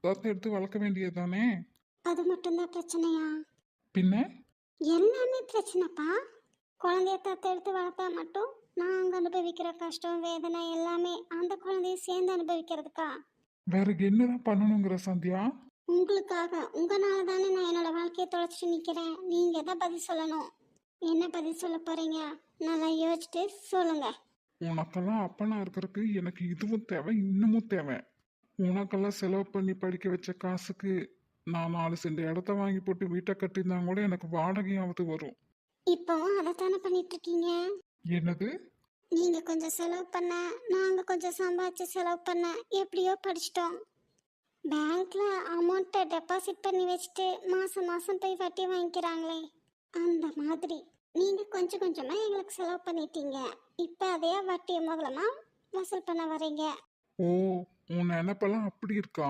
தத்து எடுத்து வளர்க்க வேண்டியதுதானே? அது மட்டும்தான் பிரச்சனையா? பின்ன எல்லாமே பிரச்சனைப்பா. குழந்தைய தத்தெடுத்து வளர்த்தா மட்டும் நாங்க அனுபவிக்கிற கஷ்டம் வேதனை எல்லாமே அந்த குழந்தைய சேர்ந்து அனுபவிக்கிறதுக்கா? வேற என்னதான் பண்ணணுங்கிற சந்தியா? உங்களுக்காக உங்களால தானே நான் என்னோட வாழ்க்கையை தொலைச்சிட்டு நிக்கிறேன். நீங்க தான் பதில் சொல்லணும். என்ன பதில் சொல்ல போறீங்க? நல்லா யோசிச்சுட்டு சொல்லுங்க. உனக்கெல்லாம் அப்பனா இருக்கிறதுக்கு எனக்கு இதுவும் தேவை, இன்னமும் தேவை. உனக்கெல்லாம் செலவு பண்ணி படிக்க வச்ச காசுக்கு நான் 4 சென்ட் இடத்த வாங்கி போட்டு வீட்டை கட்டியிருந்தா கூட எனக்கு வாடகையாவது வரும். இப்போவும் அதைத்தானே பண்ணிட்டு இருக்கீங்க. என்னது? நீங்க கொஞ்சம் செலவு பண்ண, நாங்க கொஞ்சம் சம்பாதிச்சு செலவு பண்ண, எப்படியோ படிச்சிட்டோம். பேங்க்ல அமௌண்ட்டை டெபாசிட் பண்ணி வச்சுட்டு மாசம் மாசம் போய் வட்டி வாங்கிக்கிறாங்களே, அந்த மாதிரி நீங்க கொஞ்சம் கொஞ்சமா எங்களுக்கு செலவு பண்ணிட்டீங்க. இப்ப அதையே வட்டியை முதலமா வசூல் பண்ண வரீங்க. ஓ, உன் நினப்பெல்லாம் அப்படி இருக்கா?